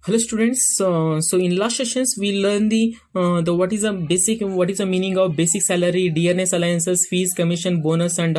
Hello students. So in last sessions we learned the what is the meaning of basic salary, DNS alliances, fees, commission, bonus, and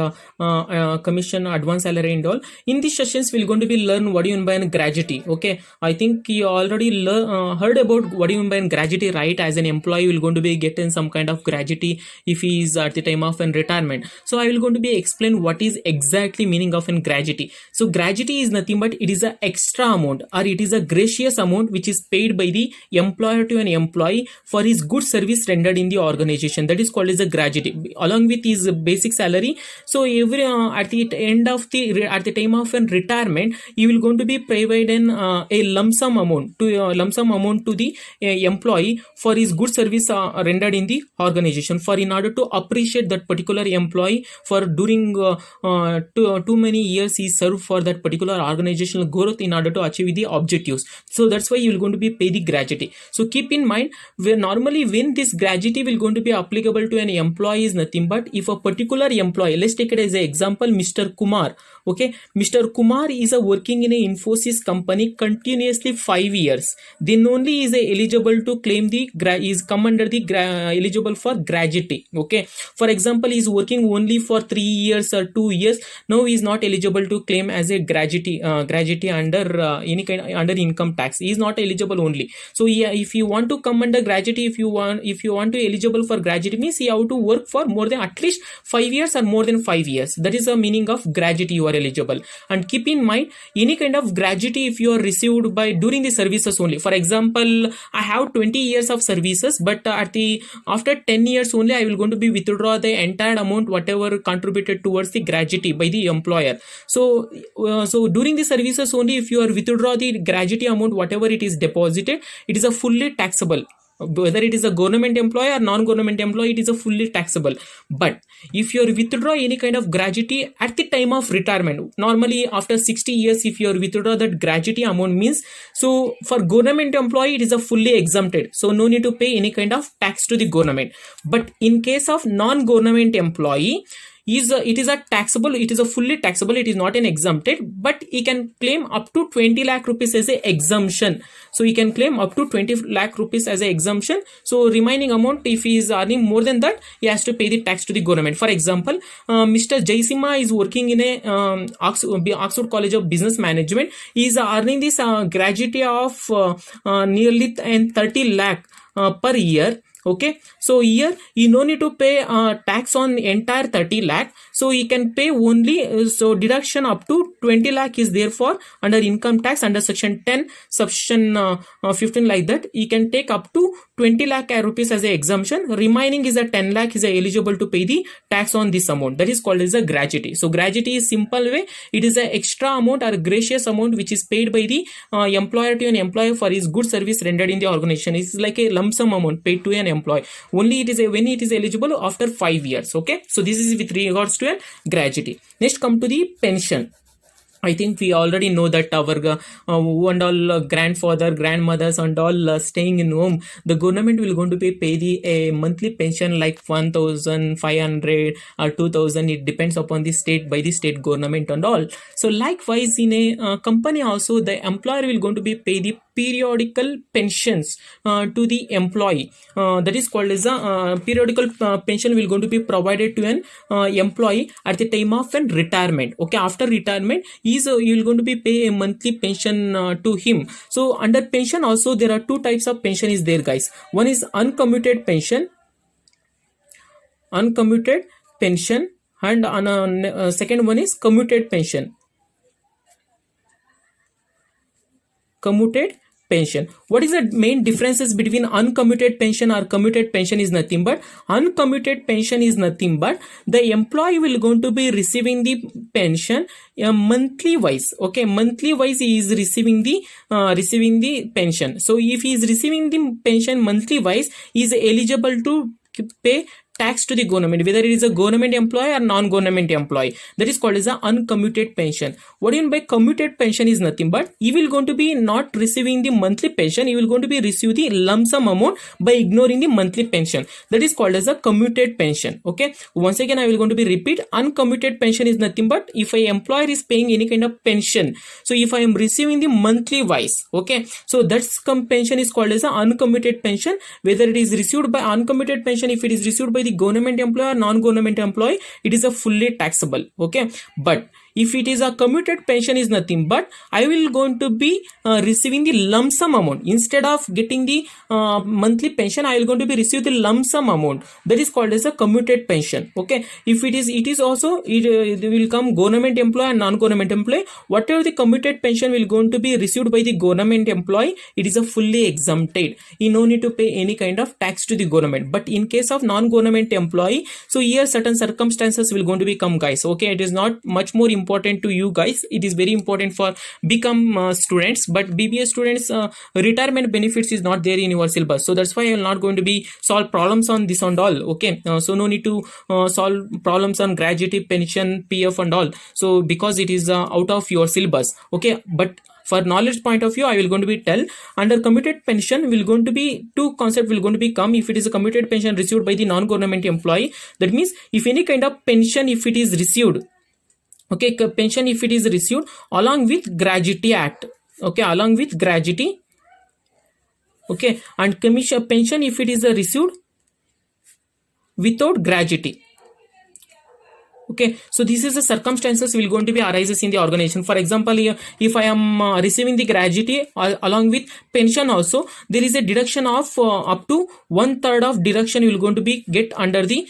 commission, advance salary, and all. In these sessions we're going to be learn what do you mean by gratuity. Okay, I think you already heard about what do you mean by gratuity, right? As an employee, we're going to be getting some kind of gratuity if he is at the time of an retirement. So I will going to be explain what is exactly meaning of an gratuity. So gratuity is nothing but it is a extra amount or it is a gracious amount which is paid by the employer to an employee for his good service rendered in the organization. That is called as a gratuity along with his basic salary. So every at the end of the time of an retirement, you will going to be providing a lump sum amount to the employee for his good service rendered in the organization, for in order to appreciate that particular employee for during too many years he served for that particular organizational growth in order to achieve the objectives. So that's why you will going to be pay the gratuity. So keep in mind, where normally when this gratuity will going to be applicable to an employee is nothing but if a particular employee, let's take it as an example, Mr. Kumar. Okay, Mr. Kumar is working in a Infosys company continuously 5 years, then only is eligible to claim the is come under the eligible for gratuity. Okay, for example, he is working only for 3 years or 2 years, now he is not eligible to claim as a gratuity under any kind under income tax. He is not eligible only. So yeah, if you want to come under gratuity, if you want to eligible for gratuity, means you have to work for more than at least 5 years or more than 5 years. That is the meaning of gratuity you are eligible. And keep in mind, any kind of gratuity if you are received by during the services only. For example, I have 20 years of services, but after 10 years only I will going to be withdraw the entire amount whatever contributed towards the gratuity by the employer. So during the services only, if you are withdraw the gratuity amount whatever it is deposited, it is a fully taxable. Whether it is a government employee or non-government employee, it is a fully taxable. But if you withdraw any kind of gratuity at the time of retirement, normally after 60 years if you withdraw that gratuity amount, means so for government employee it is a fully exempted, so no need to pay any kind of tax to the government. But in case of non-government employee, it is a taxable, it is a fully taxable, it is not an exempted, but he can claim up to 20 lakh rupees as a exemption. So he can claim up to 20 lakh rupees as a exemption. So remaining amount, if he is earning more than that, he has to pay the tax to the government. For example, Mr. Jaisima is working in a Oxford College of Business Management. He is earning this gratuity of nearly 30 lakh per year. Okay, so here you no need to pay tax on entire 30 lakh, so he can pay only so deduction up to 20 lakh is therefore under income tax under section 10 section 15, like that he can take up to 20 lakh rupees as a exemption. Remaining is a 10 lakh is eligible to pay the tax on this amount. That is called as a gratuity. So gratuity is simple way, it is an extra amount or a gracious amount which is paid by the employer to an employee for his good service rendered in the organization. It is like a lump sum amount paid to an employee. Only it is when it is eligible after 5 years. Okay, so this is with regards to a gratuity. Next come to the pension. I think we already know that our who and all grandfather, grandmothers and all staying in home, the government will going to pay a monthly pension like 1,500 or 2,000. It depends upon the state by the state government and all. So likewise in a company also, the employer will going to be pay the periodical pensions to the employee. That is called as a periodical pension will going to be provided to an employee at the time of an retirement. Okay, after retirement you will going to be pay a monthly pension to him. So under pension also there are two types of pension is there, guys. One is uncommuted pension, and second one is commuted pension. What is the main differences between uncommuted pension or commuted pension is nothing but uncommuted pension is nothing but the employee will going to be receiving the pension monthly wise. Okay, monthly wise he is receiving the pension. So if he is receiving the pension monthly wise, he is eligible to pay tax to the government, whether it is a government employee or non-government employee. That is called as a uncommuted pension. What do you mean by commuted pension is nothing but you will going to be not receiving the monthly pension, you will going to be receive the lump sum amount by ignoring the monthly pension. That is called as a commuted pension. Okay, once again I will going to be repeat, uncommuted pension is nothing but if a employer is paying any kind of pension, so if I am receiving the monthly wise, okay, so that's pension is called as a uncommuted pension. Whether it is received by uncommuted pension, if it is received by the government employee or non-government employee, it is a fully taxable. Okay, but if it is a commuted pension is nothing but I will going to be receiving the lump sum amount instead of getting the monthly pension. I will going to be receive the lump sum amount. That is called as a commuted pension. Okay, if it is also it will come government employee and non-government employee. Whatever the commuted pension will going to be received by the government employee, it is a fully exempted. You no need to pay any kind of tax to the government. But in case of non-government employee, so here certain circumstances will going to become, guys. Okay, it is not much more important to you guys, it is very important for become students, but BBA students retirement benefits is not there in your syllabus, so that's why I am not going to be solve problems on this and all. Okay, so no need to solve problems on gratuity, pension, PF and all, so because it is out of your syllabus. Okay, but for knowledge point of view I will going to be tell under commuted pension will going to be two concept will going to be come. If it is a commuted pension received by the non-government employee, that means if any kind of pension if it is received, okay, pension if it is received along with gratuity act, okay, along with gratuity, okay, and commission pension if it is received without gratuity. Okay, so this is the circumstances will going to be arises in the organization. For example, if I am receiving the gratuity along with pension also, there is a deduction of up to 1/3 of deduction you will going to be get under the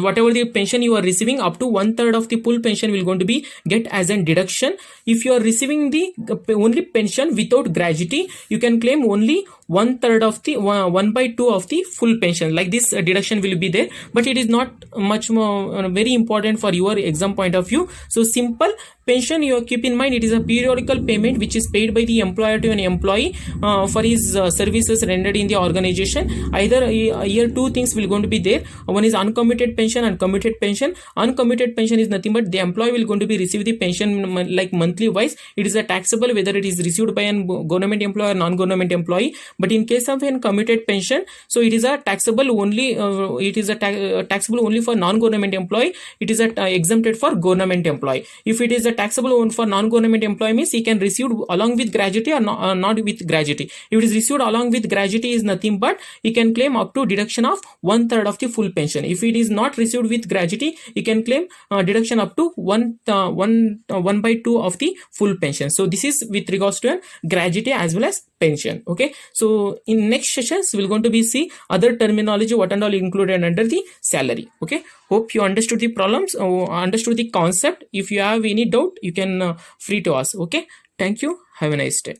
whatever the pension you are receiving, up to 1/3 of the full pension will going to be get as a deduction. If you are receiving the only pension without gratuity, you can claim only 1/3 of the 1/2 of the full pension. Like this deduction will be there, but it is not much more very important for your exam point of view. So simple pension, you keep in mind, it is a periodical payment which is paid by the employer to an employee for his services rendered in the organization. Either here two things will going to be there. One is uncommuted pension and commuted pension. Uncommuted pension is nothing but the employee will going to be receive the pension like monthly wise. It is a taxable whether it is received by an government employee or non-government employee. But in case of an commuted pension, so it is a taxable only. It is a taxable only for non-government employee. It is exempted for government employee. If it is a taxable for non-government employee, means he can receive along with gratuity or not with gratuity. If it is received along with gratuity is nothing but he can claim up to deduction of 1/3 of the full pension. If it is not received with gratuity, he can claim deduction up to 1/2 of the full pension. So this is with regards to gratuity as well as pension. Okay, so in next sessions we're going to be see other terminology what and all included under the salary. Okay, hope you understood the problems, understood the concept. If you have any doubt, you can free to ask. Okay, thank you, have a nice day.